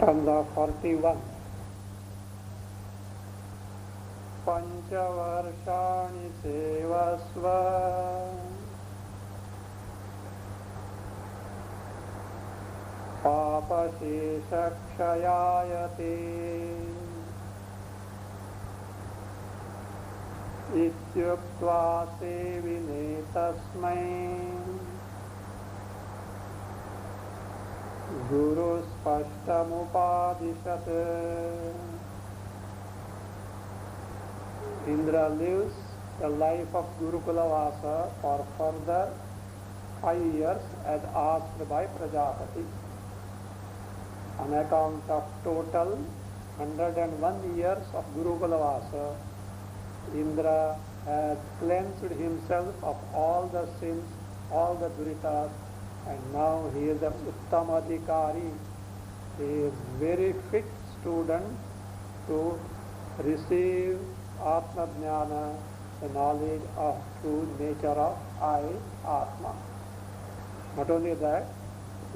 Skanda 41. Panchavarshani sevasva papasheshakshayayate ityuktva sevine tasmai Guru Spashtamupadishat. Indra lives the life of Gurukula Vasa for further 5 years as asked by Prajapati. On account of total 101 years of Gurukula Vasa, Indra has cleansed himself of all the sins, all the duritas, and now he is an Uttamadhikari. He is very fit student to receive Atma Jnana, the knowledge of true nature of I, Atma. Not only that,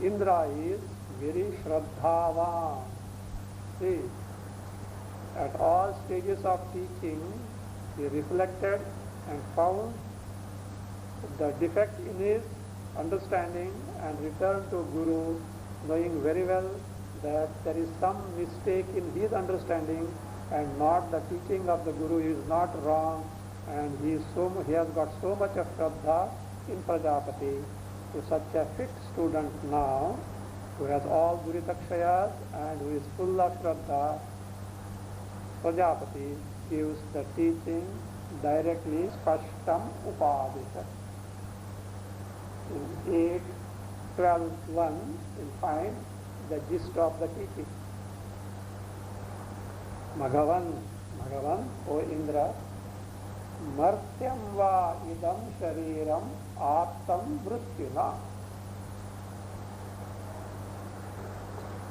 Indra is very Shraddhavan. See, at all stages of teaching, he reflected and found the defect in his understanding and returned to Guru, knowing very well that there is some mistake in his understanding and not the teaching of the Guru is not wrong, and he has got so much of Shraddha in Prajapati. To such a fit student now, who has all Duritakshayas and who is full of Shraddha, Prajapati gives the teaching directly, Spashtam Upadishat. In 8.12.1, you'll find the gist of the teaching. Bhagavan, O Indra, Martyam va idam shariram attam mrityuna.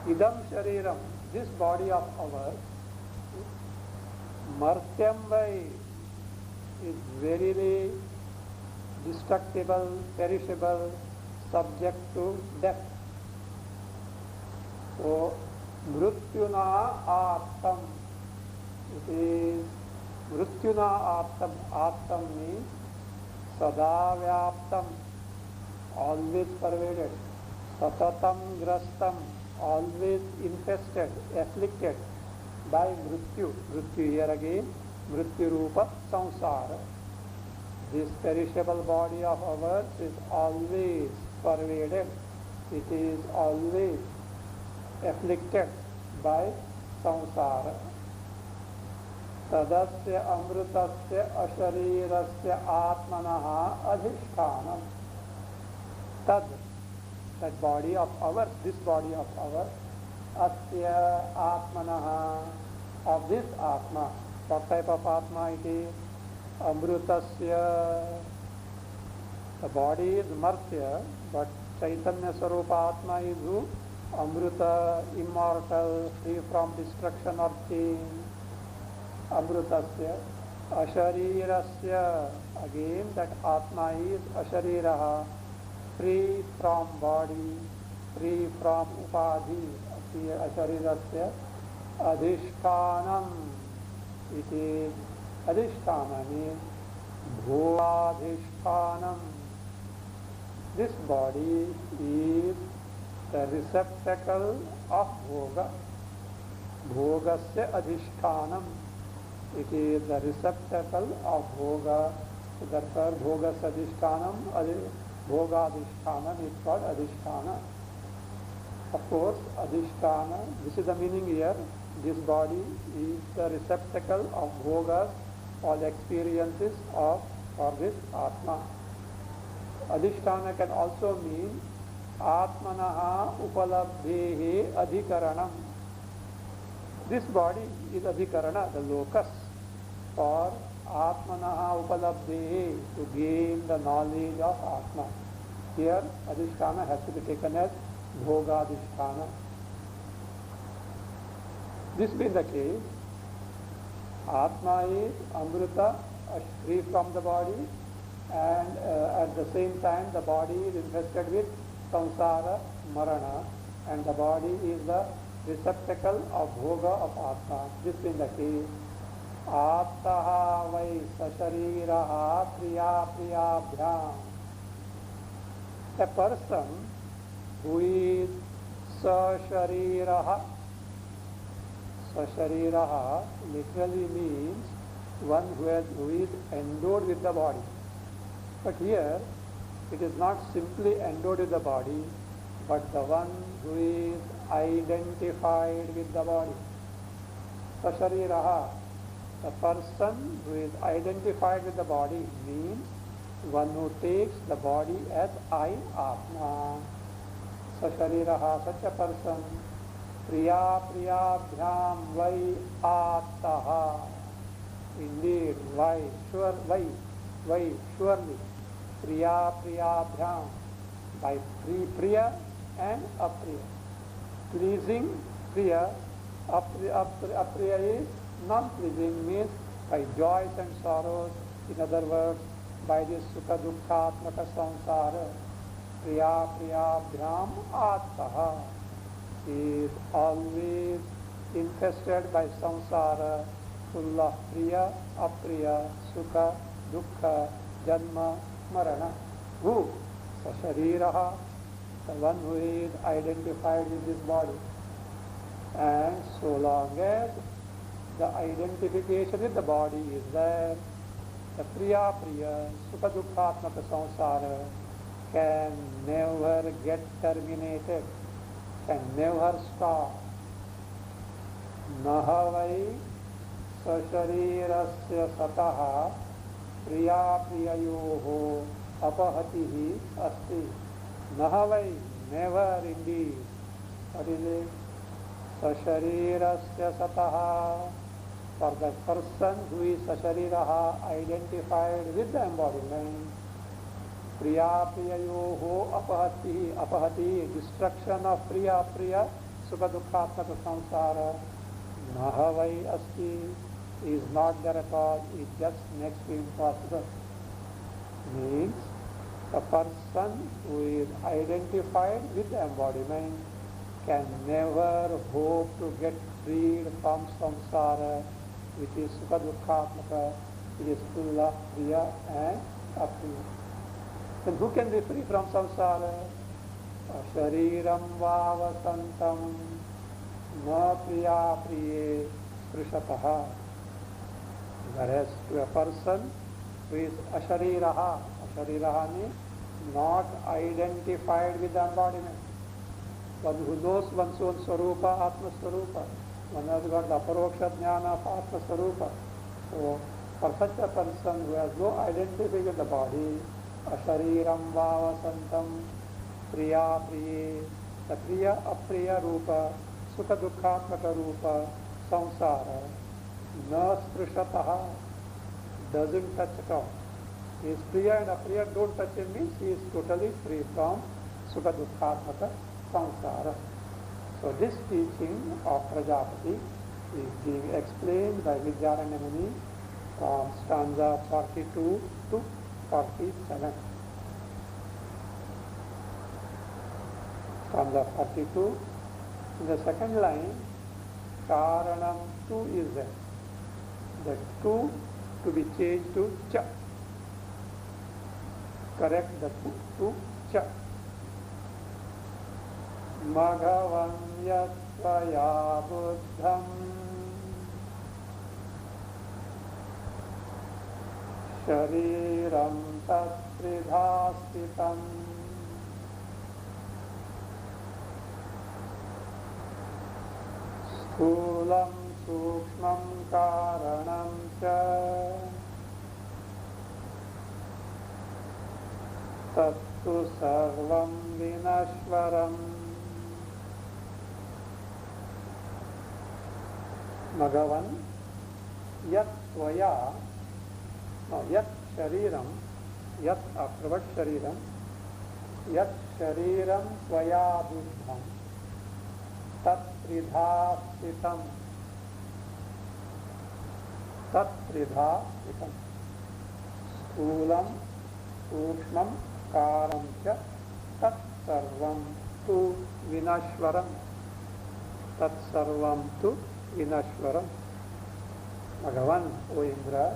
Idam shariram, this body of ours, Martyam vai is verily destructible, perishable, subject to death. So, mrityuna attam, it is mrityuna attam. Attam means sadavyaptam, always pervaded, satatam grastam, always infested, afflicted by mrityu. Mrityu here again, mrityu rupa samsara. This perishable body of ours is always pervaded, it is always afflicted by samsara. Tadasya amrutasya asharirasya atmanaha adhishtanam. Tad, that body of ours, this body of ours, asya atmanaha, of this atma. What type of atma it is? Amrutasya, the body is Martya, but Chaitanya Swarupa Atma is who? Amruta, immortal, free from destruction or change. Amrutasya, Asharirasya, again that Atma is Ashariraha, free from body, free from upadhi. Asharirasya, Adhishtanam, it is Adhisthana means Bhogadhishtanam. This body is the receptacle of Bhoga. Bhogasya Adhishtanam. It is the receptacle of Bhoga. So therefore Bhogasya Adhishtanam, Bhogadhishtanam is called Adhisthana. Of course, Adhisthana, this is the meaning here. This body is the receptacle of Bhogas, all experiences for this Atma. Adhisthana can also mean Atmanaha upalabdhehe adhikaranam. This body is adhikarana, the locus for Atmanaha upalabdhehe, to gain the knowledge of Atma. Here Adhisthana has to be taken as Bhogadhisthana. This being the case, Atma is Amrita, free from the body, and at the same time the body is infested with samsara, marana, and the body is the receptacle of bhoga of Atma. This being the case, Ataha vai sashariraha priya priyabhyam. A person who is sashariraha, sashariraha literally means one who is endowed with the body. But here it is not simply endowed with the body, but the one who is identified with the body. Sashariraha, the person who is identified with the body means one who takes the body as I, Atma. Sashariraha, such a person. Priya priyabhyam vai ataha. Indeed, why? Why? Surely. Priya priyabhyam. By priya and apriya. Pleasing priya, apriya is non-pleasing, means by joys and sorrows. In other words, by this sukha dukkhatmaka samsara. Priya priyabhyam ataha. Is always infested by samsara, full of priya, apriya, sukha, dukkha, janma, marana. Who? Sashariraha, the one who is identified with this body. And so long as the identification with the body is there, the priya, sukha, dukkhatmaka samsara can never get terminated, can never stop. Naha vai sasharirasya sataha priya priyayoho apahatihi asti. Naha vai, never indeed. What is it? Sasharirasya sataha, for the person who is sashariraha, identified with the embodiment. Priya priyayoho apahati, apahati, destruction of priya priya, sukha dukkhatmaka samsara. Nahavai asti, is not there at all, it just makes it impossible. Means a person who is identified with the embodiment can never hope to get freed from samsara, which is sukha dukkhatmaka, it is full of priya and apriya. Then who can be free from samsara? Shariram vavasantam na priya priye sprishataha. Whereas to a person who is ashariraha, ashariraha means not identified with the embodiment. One who knows one's own swarupa, atma swarupa. One has got the aparoksha jnana of atma swarupa. So for such a person who has no identity with the body, ashariram vavasantam priya priye, the priya apriya rupa, sukha dukkhatmaka rupa, samsara, na sprishataha, doesn't touch at all. His priya and apriya don't touch him, means he is totally free from sukha dukkhatmaka samsara. So this teaching of Prajapati is being explained by Vidyaranya Muni from stanza 42 to 47. Stanza 42, in the second line, Karanam tu is there. The tu to be changed to cha. Correct the tu to cha. Maghavan yatvaya buddham shariram tatridhastitam sthulam sukshmam karanam cha tattu sarvam vinashvaram. Magavan yat tvaya, no, yat shariram, yat afterward shariram, yat shariram tvaya buddham tat tridhasitam, tat tridhasitam sthulam sukshmam karam cha tat sarvam tu vinashvaram. tatsarvam tu vinashwaram. Bhagavan, O Indra,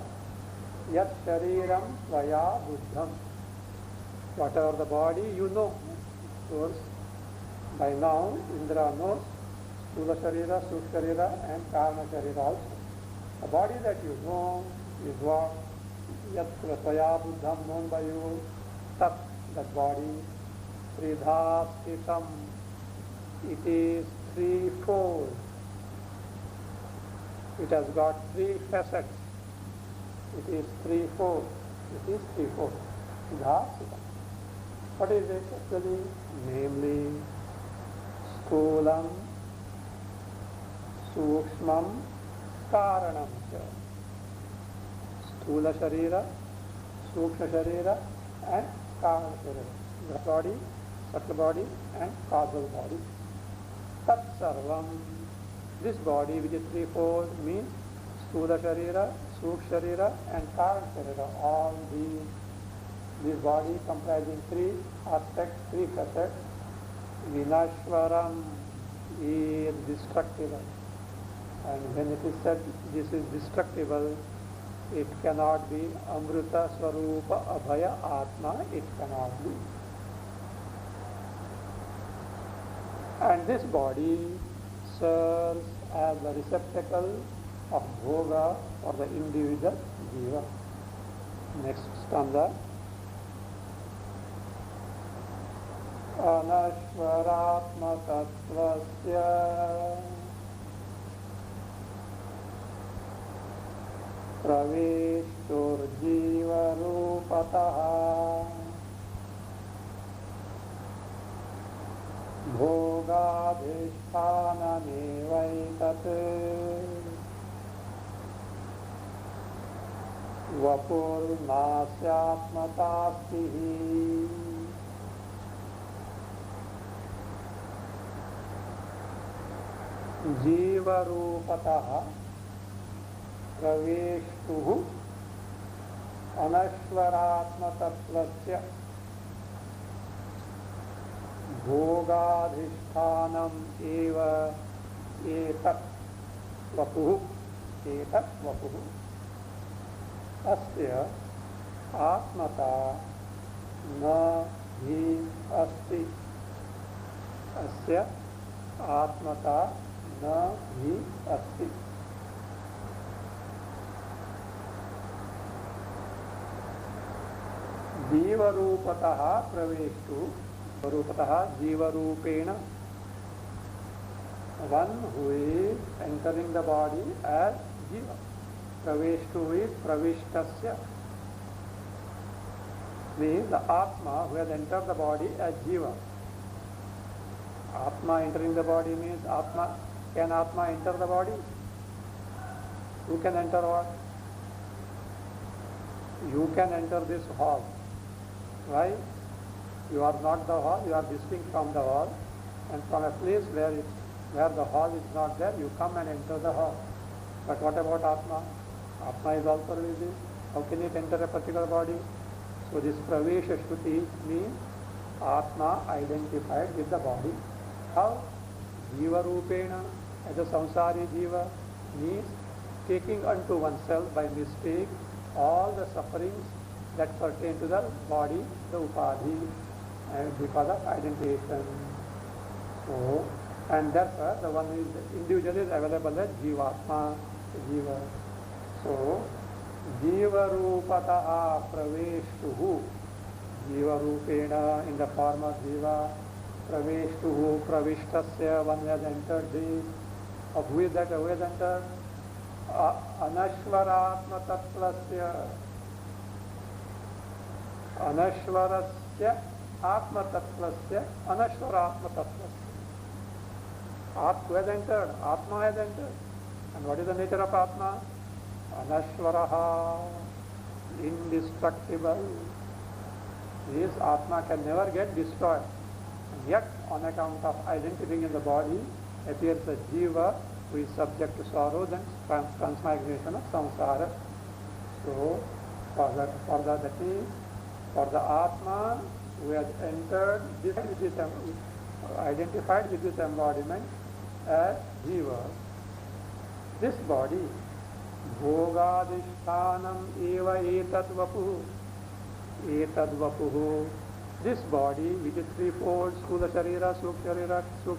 yat shariram tvaya buddham. Whatever the body you know. Of course, by now Indra knows Sthula Sharira, Sukshma Sharira and Karana Sharira also. The body that you know is what? Yat tvaya buddham, known by you. Tat, that body. Tridhastitam, it is threefold. It has got three facets. It is threefold. It is threefold. Tridhastitam. What is it actually? Namely, Sthulam, Sukshmam, Karanam. Sthula Sharira, Sukshma Sharira and Karana Sharira. The body, subtle body and causal body. Tat Sarvam. This body which is threefold means Sthula Sharira, Sukshma Sharira and Karana Sharira. All this body comprising three aspects, three facets. Vinashwaram is destructible. And when it is said this is destructible, it cannot be Amrita Swarupa Abhaya Atma, it cannot be. And this body serves as the receptacle of bhoga for the individual jiva. Next stanza. Anashvaratma tattvasya praveshturjiva rupataha bhogadhishthanamevaetat vapurnasyatmatastihi. जीवरूपतः प्रवेष्टुः अनश्वरात्मतत्त्वस्य भोगाधिष्ठानम् एव एतत् वपुः अस्य आत्मता न हि अस्ति. अस्य आत्मता न हि अस्ति. जीवरूपतः प्रवेष्टु, रूपतः जीवरूपेण, one who is entering the body as jiva. Praveshtu is pravishtasya, means the Atma who has entered the body as jiva. Atma entering the body means Atma. Can Atma enter the body? Who can enter what? You can enter this hall. Right? You are not the hall, you are distinct from the hall. And from a place where the hall is not there, you come and enter the hall. But what about Atma? Atma is also within. How can it enter a particular body? So this Pravesha Shruti means Atma identified with the body. How? Jiva Rupena, as a samsari jiva, means taking unto oneself by mistake all the sufferings that pertain to the body, the upadhi, and because of identification. So, and therefore the one is individual is available as jivatma, jiva. So, jiva rupataha praveshtuhu, jiva rupena in the form of jiva. Praveshtuhu, pravishtasya, one has entered this. Of who is that? Who has entered? Anashvaratma tattvasya. Anashvarasya atma tattvasya. Anashvaratma tattvasya. Who has entered? Atma has entered. And what is the nature of Atma? Anashvaraha, indestructible. This Atma can never get destroyed. Yet, on account of identifying in the body, appears a jiva who is subject to sorrows and transmigration of samsara. So, for the Atma who has entered this identified with this embodiment, as Jiva, this body, Bhogadishtanam eva etad vapuhu, this body which is threefold, Sthula Sharira, Sukshma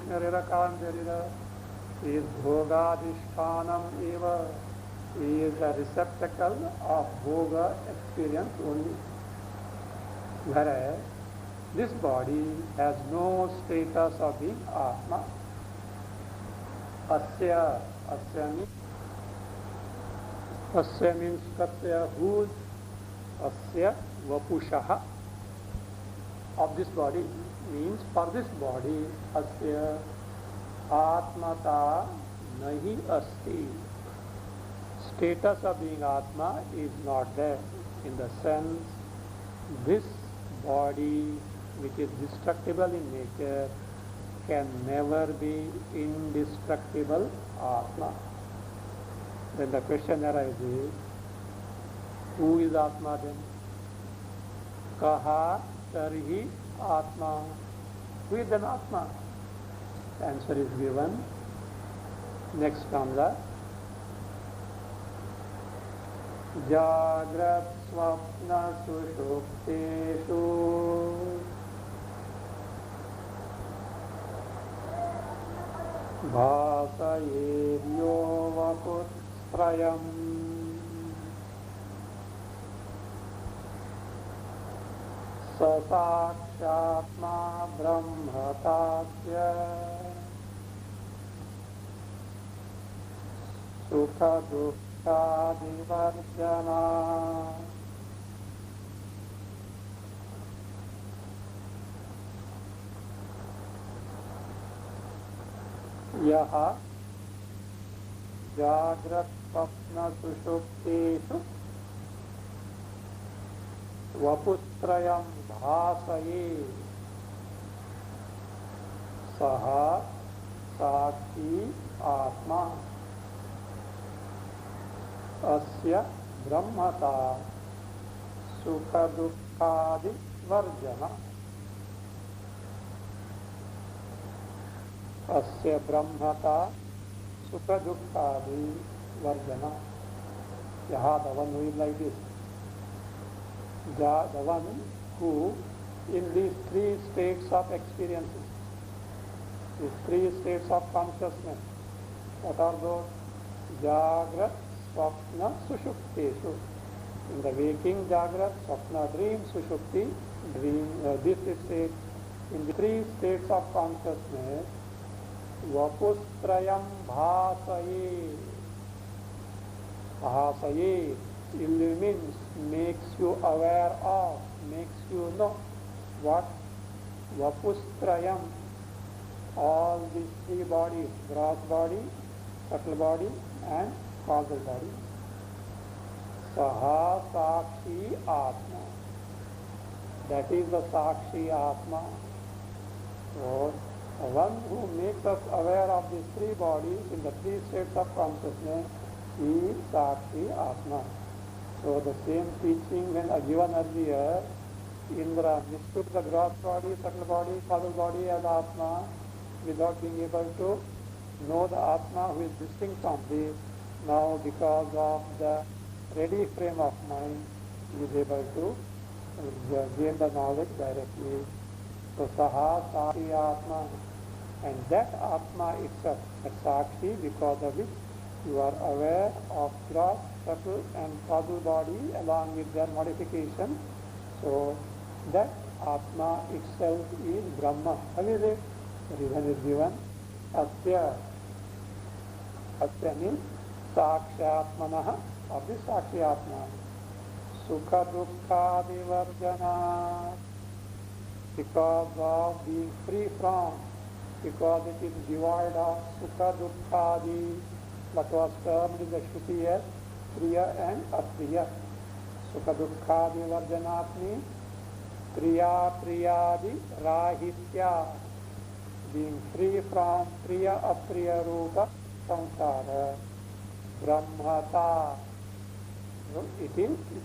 Sharira, Karan Sharira, is Bhogadishtanam eva, is a receptacle of Bhoga experience only. Whereas this body has no status of being Atma. Asya means Kasya, whose, Asya Vapushaha, of this body, means for this body, Asya Atmata Nahi Asti. Status of being Atma is not there, in the sense this body which is destructible in nature can never be indestructible Atma. Then the question arises, who is Atma then? Kaha tarhi Atma. Who is then Atma? The answer is given. Next comes Jagrat Swapna Sushupteshu Bhasayevyo Vapustrayam Sasakshatma Brahmatasya Sukha Dukkha Divarjana. Yaha Jagrat Swapna Sushupteshu Vapustrayam Bhasaye Saha Sakshi Atma Asya Brahmata Sukha Dukkhadi Varjana. Asya Brahmata Sukha Dukkhadi Varjana. Yaha, the one who is like this. The one who, in these three states of experiences, these three states of consciousness, what are those? Jagrat, Swapna, Sushupteshu. In the waking Jagrat, Swapna, dream, Sushupti, dream, this state, in the three states of consciousness, Vapustrayam Bhasaye. Bhasaye illumines, makes you aware of, makes you know. What? Vapustrayam. All these three bodies, gross body, subtle body and causal body. Saha Sakshi Atma. That is the Sakshi Atma. So, the one who makes us aware of these three bodies in the three states of consciousness is Sakshi Atma. So the same teaching when given earlier, Indra mistook the gross body, subtle body, causal body as Atma without being able to know the Atma who is distinct from this. Now because of the ready frame of mind, he is able to gain the knowledge directly. So Saha Sakshi Atma, and that Atma itself, that Sakshi, because of which you are aware of gross, subtle and causal body along with their modification. So that Atma itself is Brahma. How is it? The reason is given. Asya. Asya means Sakshatmanaha, of the Sakshi Atma. Sukha Dukkha Divarjana. Because of being free from, because it is devoid of Sukha Dukkhadi, what was termed in the Shruti as Priya and Apriya. Sukha Dukkhadi Varjanat means Priya Priyadi Rahitya, being free from Priya Apriya Rupa Samsara. Brahmata. So it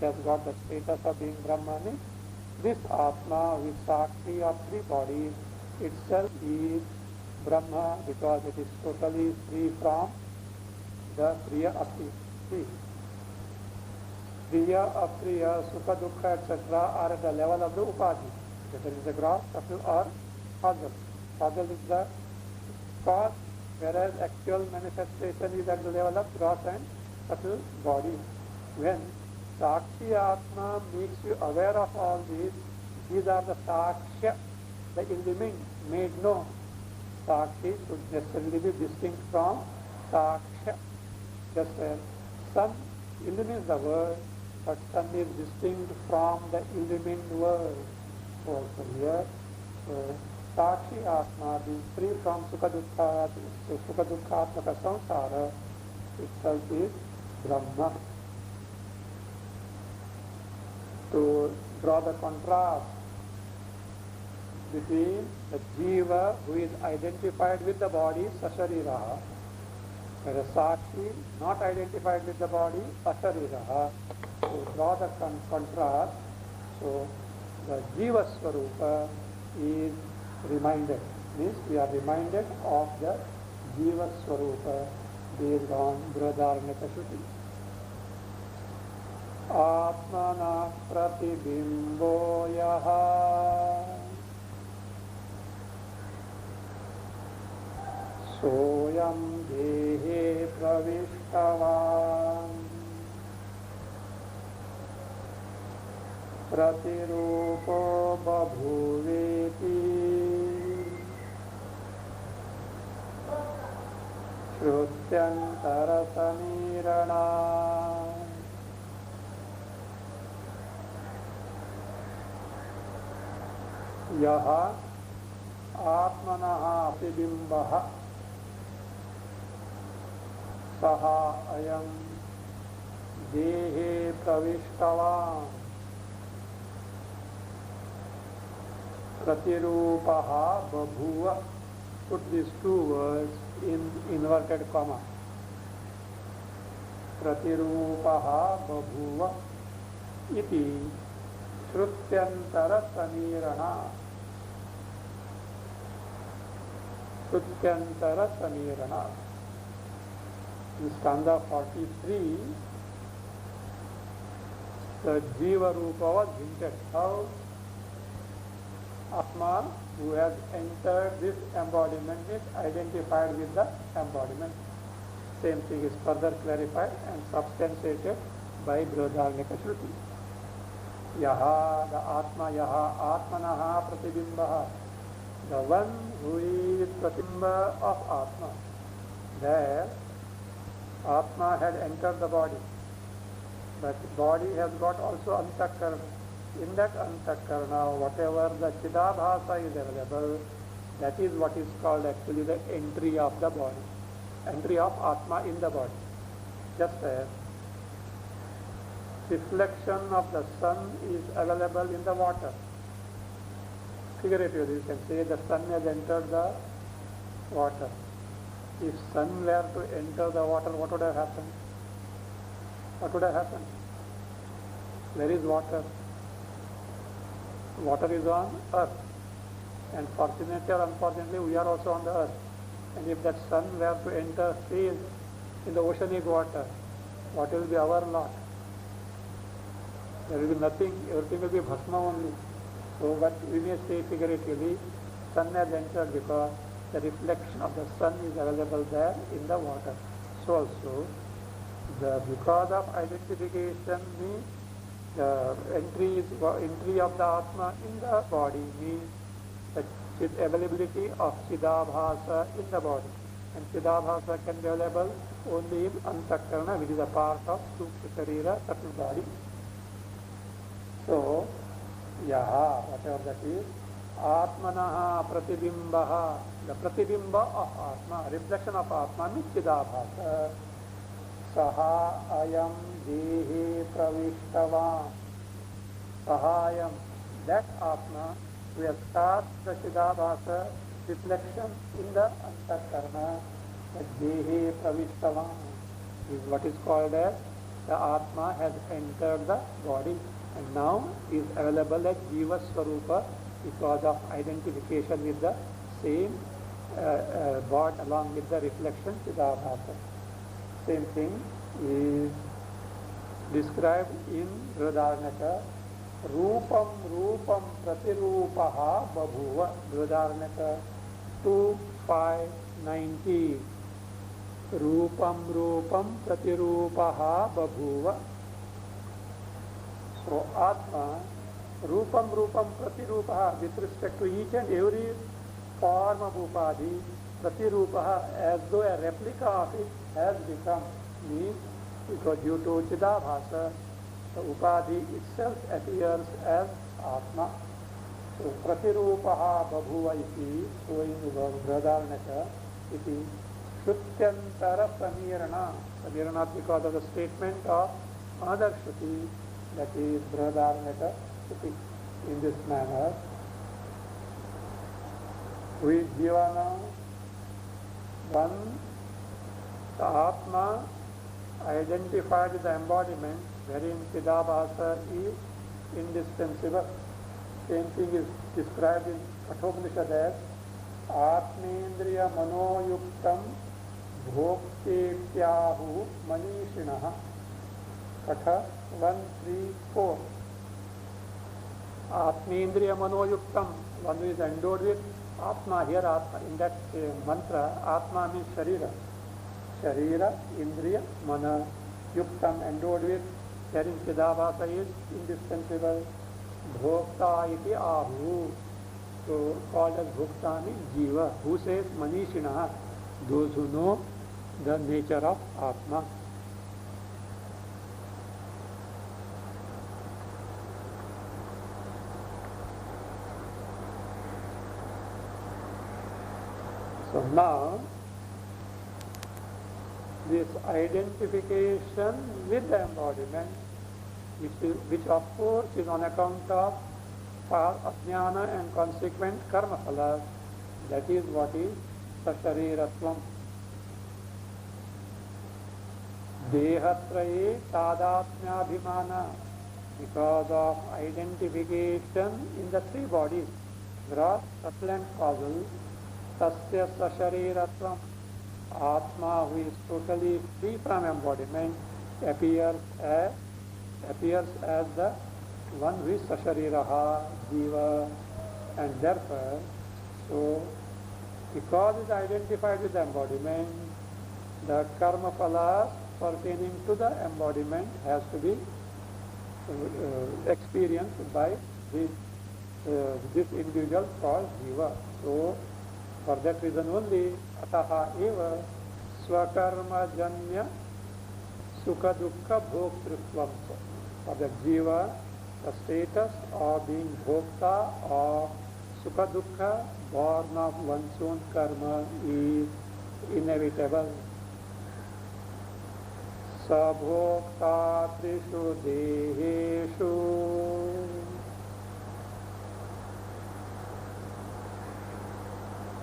has got the status of being Brahmani. This Atma with Sakshi of three bodies itself is Brahma because it is totally free from the Priya Ati. Priya, Apriya, Sukha, Dukha, etc. are at the level of the Upadhi. Whether it is the gross, subtle or causal. Causal is the cause, whereas actual manifestation is at the level of gross and subtle body. When Sakshi Atma makes you aware of all these are the Sakshya, the illumined, made known. Sakshi should necessarily be distinct from Sakshya. Just as sun illumines the world, but sun is distinct from the illumined world. Also here, Sakshi Atma being free from Sukha Dukkhatmaka Samsara itself is Brahma. To draw the contrast between the Jiva who is identified with the body, Sashariraha, whereas Sakshi not identified with the body, Ashariraha. To draw the contrast, so the Jiva Swarupa is reminded, means we are reminded of the Jiva Swarupa based on Brihadaranyaka Shruti. Atmana pratibimbo yaha soyam dehe pravishtavan pratirupo babhuveti shrutyantara samirana. Yaha atmanaha prabimbaha saha ayam dehe pravishtavan pratirupaha babhuva. Put these two words in inverted comma. Pratirupaha babhuva iti shrutyantara samirana. Shrutyantara samirana. In stanza 43, the Jiva Rupa was hinted. How Atma, who has entered this embodiment, is identified with the embodiment. Same thing is further clarified and substantiated by Brihadaranyaka Shruti. Yaha, the Atma, Yaha, Atmanaha Pratibimbaha, the one who is Pratibimba of Atma. There, Atma had entered the body, but the body has got also Antakarana. In that Antakarana, whatever the Chidabhasa is available, that is what is called actually the entry of the body, entry of Atma in the body. Just as reflection of the sun is available in the water. Figuratively, you can say the sun has entered the water. If sun were to enter the water, what would have happened? What would have happened? Where is water? Water is on earth. And fortunately or unfortunately, we are also on the earth. And if that sun were to enter, say, in the oceanic water, what will be our lot? There will be nothing, everything will be bhasma only. So, but we may say figuratively, sun has entered because the reflection of the sun is available there in the water. So also, because of identification means the entry of the Atma in the body means the availability of Chidabhasa in the body. And Chidabhasa can be available only in Antakarana, which is a part of Sukha Sharira, subtle body. So, Yaha, whatever that is, Atmanaha Pratibimbaha, the Pratibimba of Atma, reflection of Atma means Chidabhasa. Saha ayam dehe pravishtavan. Sahayam, that Atma, we have started the Chidabhasa reflection in the Antakarana, the dehe pravishtavan is what is called as the Atma has entered the body and now is available as Jiva Swarupa because of identification with the same brought along with the reflection Chidabhasa. Same thing is described in Brihadaranyaka. Rupam rupam pratirupaha babhuva. Brihadaranyaka 2:5-90. Rupam rupam pratirupaha babhuva. So Atma, rupam rupam pratirupaha, with respect to each and every form of upadhi, pratirupaha, as though a replica of it has become, means because due to Chidabhasa, the upadhi itself appears as Atma. So pratirupaha babhuva iti, so in Brihadaranyaka, iti Shrutyantara Samirana. Samirana because of the statement of another Shruti, that is Brihadaranyaka Shruti. In this manner, we Jivana, one, the Atma identified with the embodiment wherein Chidabhasa is indispensable. Same thing is described in Kathopanishad as Atmendriya Manoyuktam Bhoktetyahu Manishinaha. Katha 1-3-4. Atmendriya Manoyuktam, one who is endowed with Atma. Here Atma, in that mantra, Atma means Sharira. Sharira, Indriya, Mana, Yuktam, endowed with, wherein Chidabhasa is indispensable. Bhokta iti ahu. So called as Bhokta means Jiva. Who says Manishinaha? Those who know the nature of Atma. So now, this identification with the embodiment, which of course is on account of ajnana and consequent karma phala, that is what is sashariratvam. Dehatraye tadatmyabhimana, because of identification in the three bodies, gross, subtle and causal, tasya sashariratvam. Atma, who is totally free from embodiment, appears as the one who is sashariraha, jiva, and therefore, so because it is identified with the embodiment, the karma phala pertaining to the embodiment has to be experienced by this individual called jiva. So for that reason only, ataha eva swakarma janya sukha dukkha bhoktritvam. For the jiva, the status of being bhokta or sukha dukkha, born of one's own karma, is inevitable. Sabhokta trishu deheshu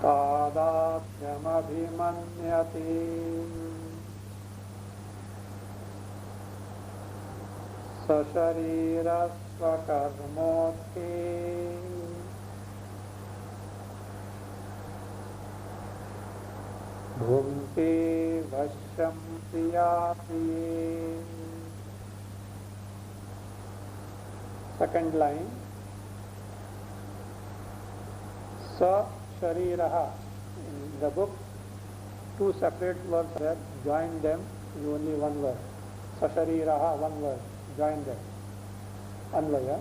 tadatyamabhimanyate sasharira svakarmothe bhunte vashyam priyapriye. Second line, sa shariraha. In the book, two separate words are join them in only one word. Sa shariraha, one word, join them. Anvaya.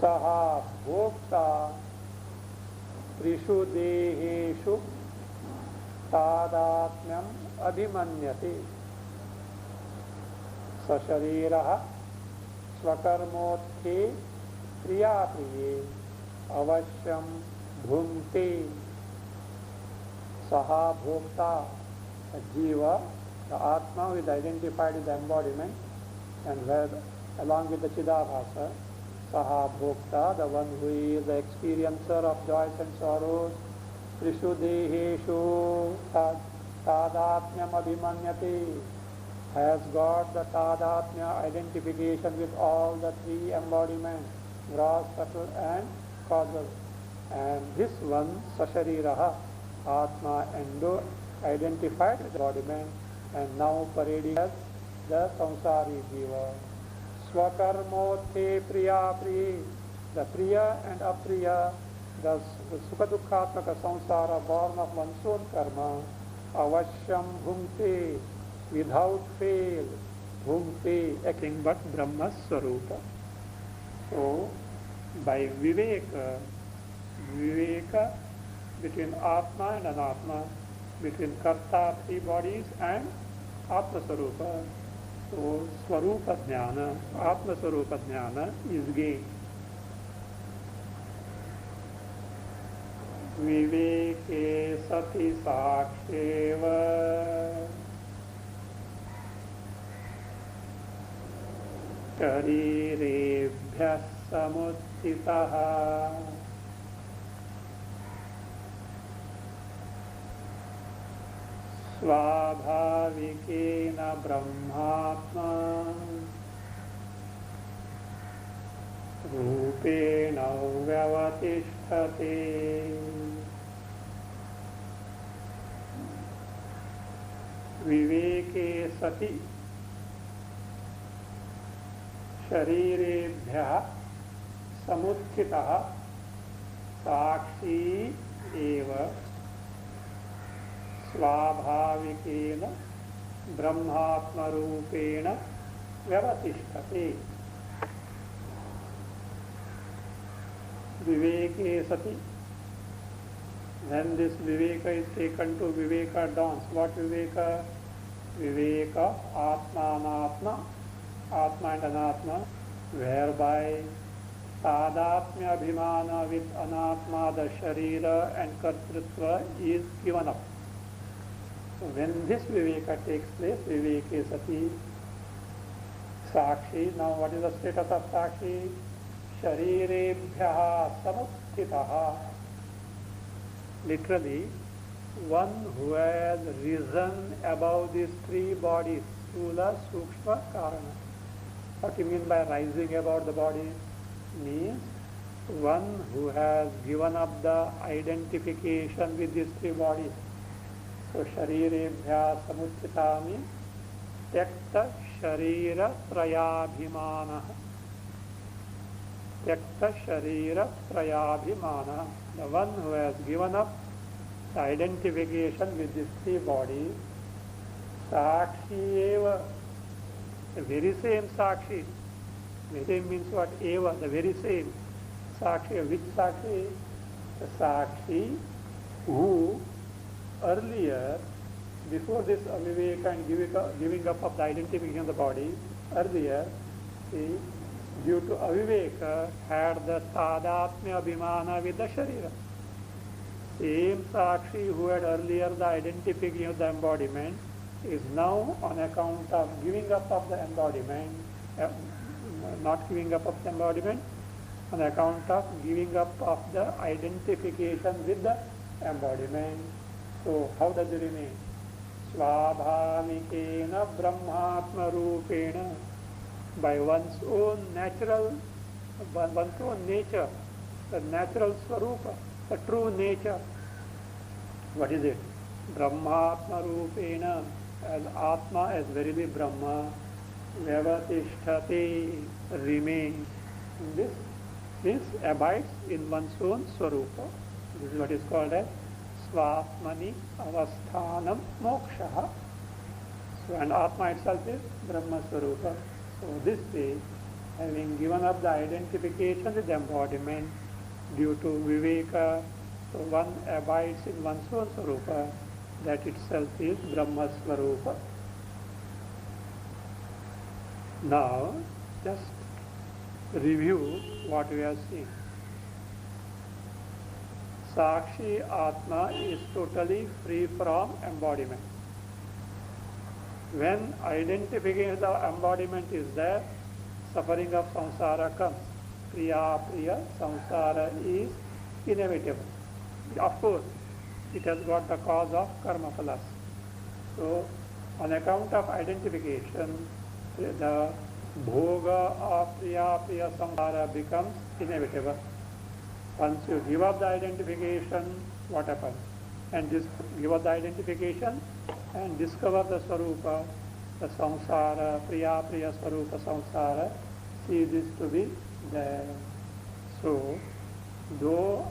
Saha bhokta trishu deheshu tadatmyam abhimanyate. Sashariraha swakarmothe priyapriye avashyam bhunte. Saha bhokta, the jiva, the atma who is identified with the embodiment, and where along with the Chidabhasa, saha bhokta, the one who is the experiencer of joys and sorrows, trishu deheshu tadatmyam abhimanyate, has got the tadatmya, identification with all the three embodiments, gross, subtle and causal. And this one, Sashariraha, Atma Endo, identified with embodiment and now parading as the Samsari Jiva. Swakarmothe Priya Priya, the Priya and Apriya, the Sukadukhatmaka Samsara born of one's own karma, Avashyam Bhumte, without fail, Bhumte, nothing but Brahma Swarupa. So, by Viveka between Atma and Anatma, between Karta, three bodies, and Atma Swarupa. So, Swarupa Jnana, Atma Swarupa Jnana is gained. Viveke sati saksheva sharirebhyas samuttitaha स्वाभाविकेन ब्रह्मात्मा रूपेण व्यवतिष्ठते विवेके सति शरीरेभ्यः समुत्थितः साक्षी एव स्वाभाविकेन ब्रह्मात्मरूपेण व्यवतिष्ठते viveke sati. When this viveka is taken to viveka dawns, what viveka? Viveka atma anatma, atma and anatma, whereby tadatmya abhimana with anatma, the sharira and kartrutva is given up. So when this viveka takes place, viveke sati, sakshi. Now what is the status of sakshi? Sharirebhyaha samuttitaha. Literally, one who has risen above these three bodies, Sthula, Sukshma, Karana. What do you mean by rising above the body? Means one who has given up the identification with these three bodies. So, Sharirebhya Samuttita means Tyakta Sharira Trayabhimana. Tyakta Sharira Trayabhimana. The one who has given up the identification with these three bodies, Sakshi Eva, the very same Sakshi. The same means what? Eva, the very same. Sakshi, which Sakshi? The Sakshi who earlier, before this aviveka and giving up of the identification of the body, earlier, see, due to aviveka, had the tadatmya abhimana with the sharira. Same Sakshi who had earlier the identification of the embodiment is now on account of giving up of the embodiment, not giving up of the embodiment, on account of giving up of the identification with the embodiment. So how does it remain? Svabhavikena Brahmatma Rupena, by one's own natural, one's own nature, the natural Swarupa, the true nature. What is it? Brahmatma Rupena, as Atma, as verily Brahma, Vyavatisthate, remains. This means abides in one's own Swarupa. This is what is called as Swatmani Avasthanam Moksha. So, and Atma itself is Brahma Swarupa. So, this way, having given up the identification with the embodiment due to Viveka, so one abides in one's own Swarupa, that itself is Brahma Swarupa. Now, just review what we have seen. Sakshi Atma is totally free from embodiment. When identification of the embodiment is there, suffering of samsara comes. Priya, Priya, samsara is inevitable. Of course, it has got the cause of karma phalas. So, on account of identification, the bhoga of Priya, Priya, samsara becomes inevitable. Once you give up the identification, what happens? And give up the identification and discover the Swarupa, the samsara, priya Swarupa samsara, see this to be there. So, though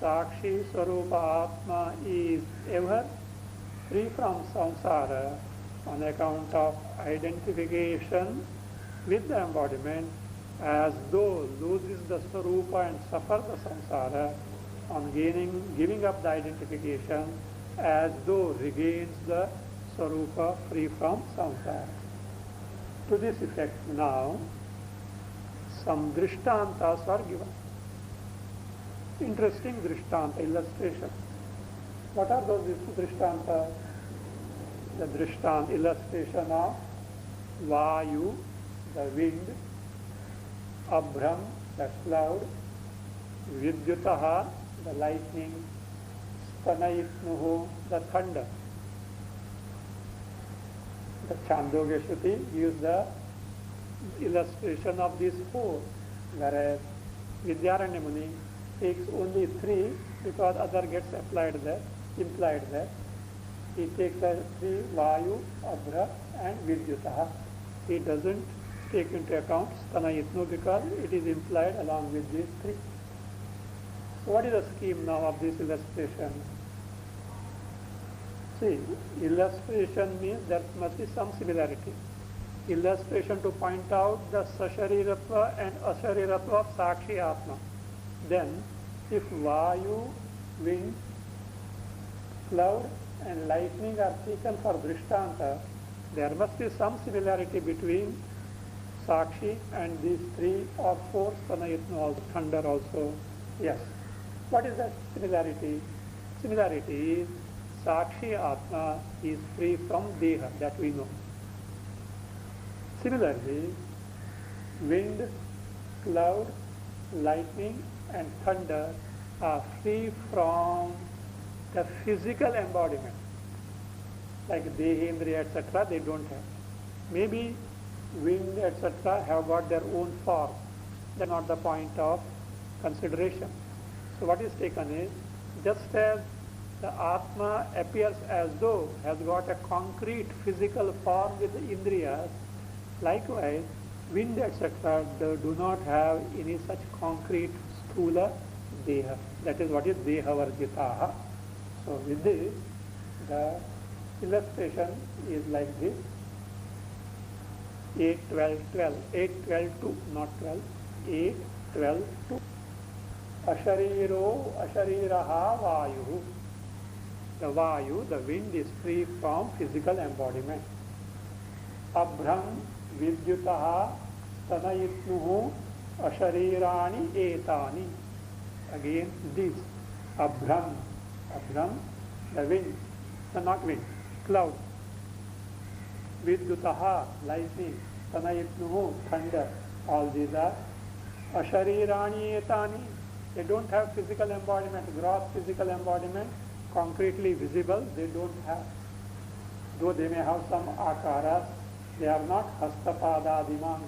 Sakshi Swarupa Atma is ever free from samsara on account of identification with the embodiment, as though loses the Swarupa and suffers the samsara on giving up the identification, as though regains the Swarupa free from samsara. To this effect now, some drishtantas are given. Interesting drishtanta, illustration. What are those drishtantas? The drishtanta illustration of Vayu, the wind, Abhram, the cloud, Vidyutaha, the lightning, Stanayitnuhu, the thunder. The Chandogya Shruti gives the illustration of these four, whereas Vidyaranya Muni takes only three because other gets implied there. He takes the three, Vayu, Abhra and Vidyutaha. He doesn't take into account Stanayitnu because it is implied along with these three. So what is the scheme now of this illustration? See, illustration means there must be some similarity. Illustration to point out the Sashariratva and Ashariratva of Sakshi Atma. Then, if Vayu, wind, cloud and lightning are taken for Drishtanta, there must be some similarity between Sakshi and these three or four, Stanayitnu also, thunder also. Yes. What is that similarity? Similarity is Sakshi Atma is free from Deha, that we know. Similarly, wind, cloud, lightning and thunder are free from the physical embodiment. Like Dehendriya, etc., they don't have. Maybe wind, etc., have got their own form. That's not the point of consideration. So what is taken is, just as the Atma appears as though has got a concrete physical form with the Indriyas, likewise, wind, etc., do not have any such concrete sthula deha. That is what is deha varjitaha. So with this, the illustration is like this. 8, 12, 12. 8, 12, 2, not 12. 8, 12, 2. Ashariro, ashariraha vayu. The vayu, the wind, is free from physical embodiment. Abhram, vidyutaha, stanayitnuhu, asharirani, etani. Again, this. Abhram, the wind, not wind, cloud. Vidyutaha, lightning, stanayitnuhu, thunder. All these are asharirani, etani. They don't have physical embodiment, gross physical embodiment, concretely visible, they don't have. Though they may have some akaras, they are not hastapadadiman.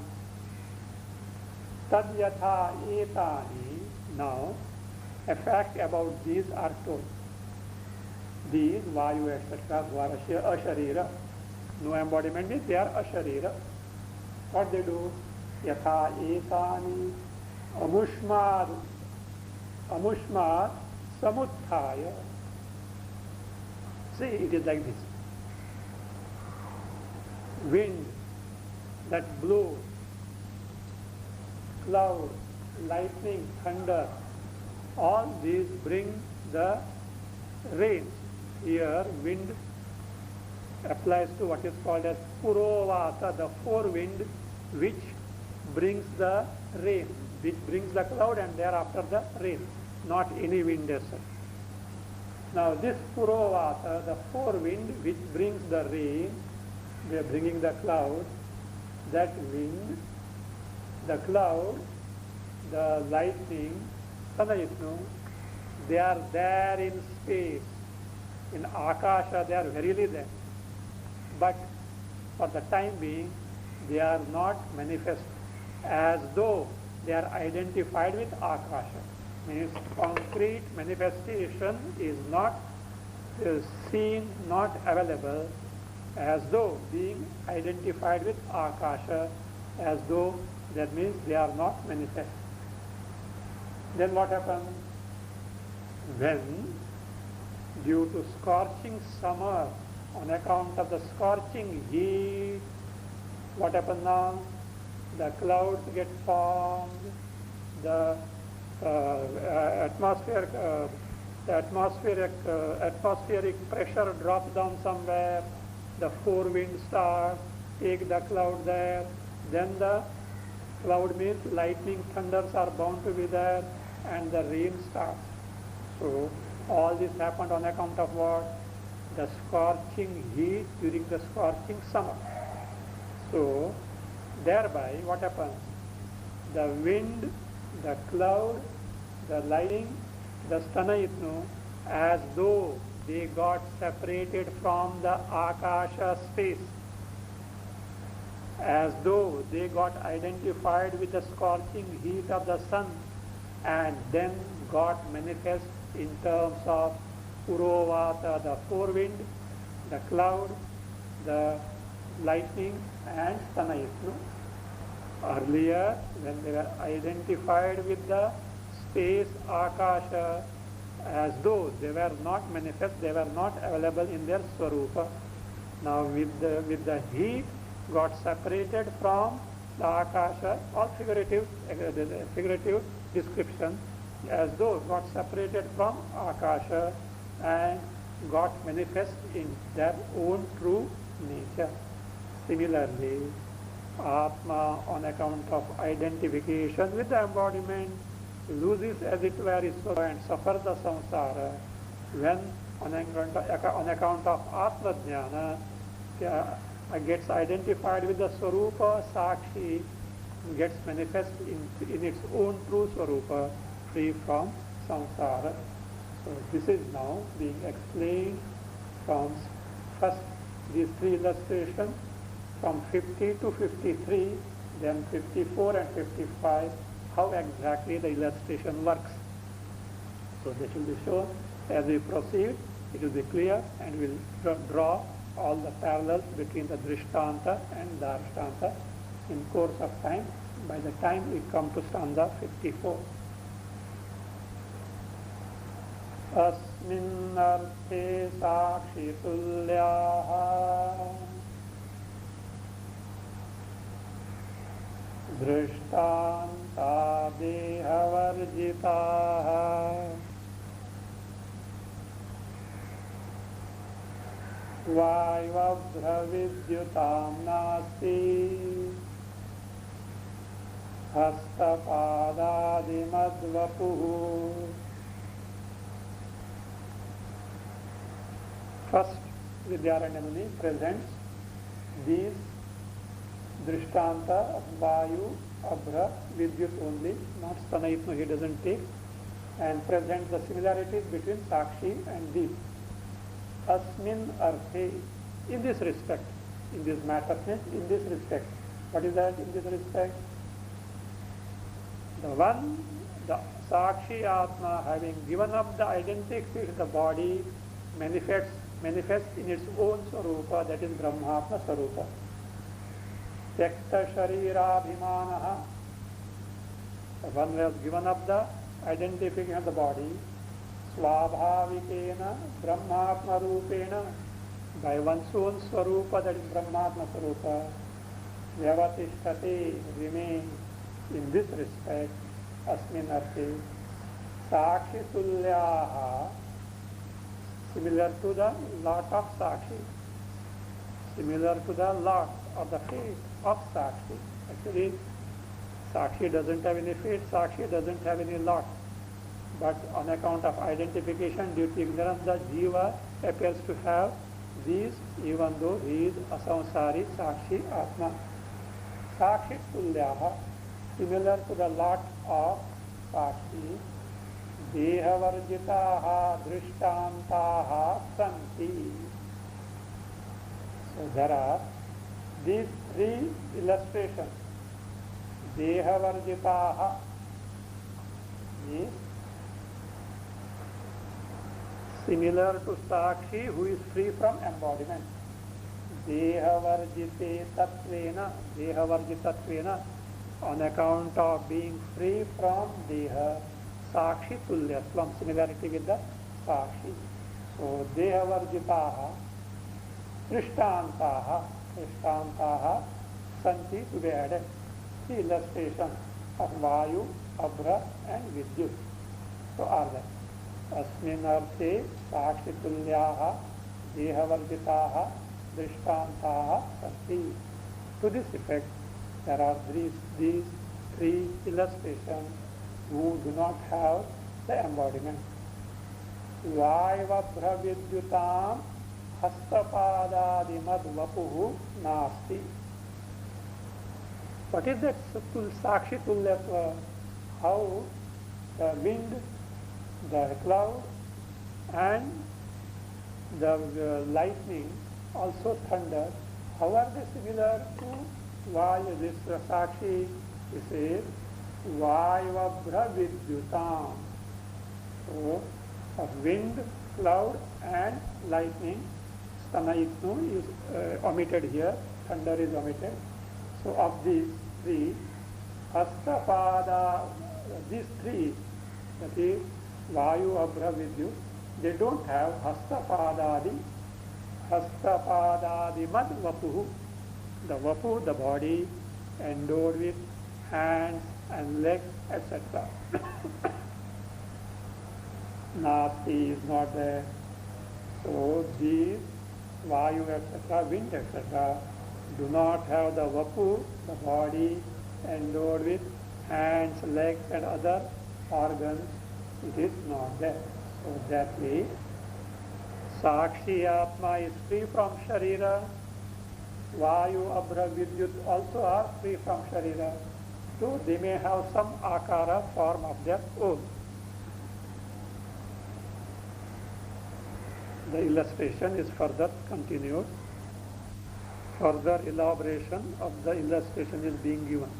Tadyatha etani. Now, a fact about these are told. These, vayu, etc., who are asharira, no embodiment means they are asharira. What they do? Yatha etani amushmad samuthaya. See, it is like this. Wind that blows, cloud, lightning, thunder, all these bring the rain. Here, wind applies to what is called as purovata, the forewind, which brings the rain, which brings the cloud and thereafter the rain, not any wind as such. Now this purovata, the forewind which brings the rain, they are bringing the cloud, that wind, the cloud, the lightning, Tanayitnu, they are there in space. In Akasha they are verily there. But for the time being, they are not manifest as though they are identified with Akasha. means concrete manifestation is not seen, not available, as though being identified with Akasha, as though that means they are not manifest. Then what happens? When, due to scorching summer, on account of the scorching heat, what happens now? The clouds get formed, the atmospheric pressure drops down somewhere, the four winds start, take the cloud there, then the cloud means lightning, thunders are bound to be there, and the rain starts. So all this happened on account of what? The scorching heat during the scorching summer. So thereby what happens? The wind, the cloud, the lightning, the stanayitnu, as though they got separated from the Akasha space, as though they got identified with the scorching heat of the sun and then got manifest in terms of Purovata, the forewind, the cloud, the lightning and stanayitnu. Earlier, when they were identified with the space Akasha, as though they were not manifest, they were not available in their Swarupa. Now with the heat got separated from the Akasha, all figurative description, as though got separated from Akasha and got manifest in their own true nature. Similarly, Atma, on account of identification with the embodiment, loses as it were its soul and suffers the samsara. When on account of Atma Jnana gets identified with the Swarupa, Sakshi gets manifest in its own true Swarupa, free from samsara. So this is now being explained from first these three illustrations, from 50 to 53, then 54 and 55, how exactly the illustration works. So this will be shown as we proceed. It will be clear, and we will draw all the parallels between the Drishtanta and Darshtanta in course of time, by the time we come to stanza 54. Asmin arte sakshi tulyaha Drishtanta dehavarjitaha Vayvabhra vidyutam nasti Hastapadadimadvapuhu. First, Vidyaranya Muni presents these Drishtanta of Vayu, Abhra, Vidyut only, not Stanayitnu he doesn't take, and presents the similarities between Sakshi and Deep. Asmin Arthe, in this respect, in this matter, in this respect. What is that in this respect? The one, the Sakshi Atma, having given up the identity of the body, manifests in its own Swarupa, that is Brahmatma Swarupa. Tekta Sharirabhimanaha, the one who has given up the identification of the body, Swabhavikena Brahmatma Rupena, by one's own Swarupa, that is Brahmatma Swarupa, Vyavatishtati, remains in this respect, Asmin Arte, Sakshi Tulyaha, similar to the lot of Sakshi, similar to the lot of the fate of Sakshi. Actually, Sakshi doesn't have any fate, Sakshi doesn't have any lot. But on account of identification, due to ignorance, the Jiva appears to have these, even though he is asamsari Sakshi Atma. Sakshi Tulyaha, similar to the lot of Sakshi, Dehavarjitaha Drishtantaha Santi. So there are these three illustrations. Dehavarjitaha means Similar to Sakshi who is free from embodiment. Dehavarjitatvena, on account of being free from Deha, Sakshi Tulyatvam, similarity with the Sakshi. So, Dehavarjitaha, Trishtantaha Santi, to be added. The illustration of Vayu, Abra and Vidyut. So are there. Asmin arthe Sakshitulyaha Dehavarjitaha Drishtantaha Santi. To this effect, there are these three illustrations who do not have the embodiment. Vayvabhra Vidyutam Hastapadadimad Vapuhu Nasti. What is that Sakshi Tulyatva? How the wind, the cloud and the lightning, also thunder, how are they similar to Vayu? This Sakshi, he says, Vayvabhra Vidyutam. So, of wind, cloud and lightning, Stanaitnu is omitted here, thunder is omitted. So of these three, Hastapada, these three, that is Vayu, Abra, Vidyut, they don't have Hastapadadi mad Vapuhu. The Vapu, the body, endowed with hands and legs, etc. Nasti is not there. So these Vayu, etc., wind, etc., do not have the Vapu, the body, endowed with hands, legs and other organs. It is not there. So that way, Sakshi Atma is free from Sharira. Vayu, Abra, Vidyut also are free from Sharira. So they may have some Akara form of their own. The illustration is further continued. Further elaboration of the illustration is being given.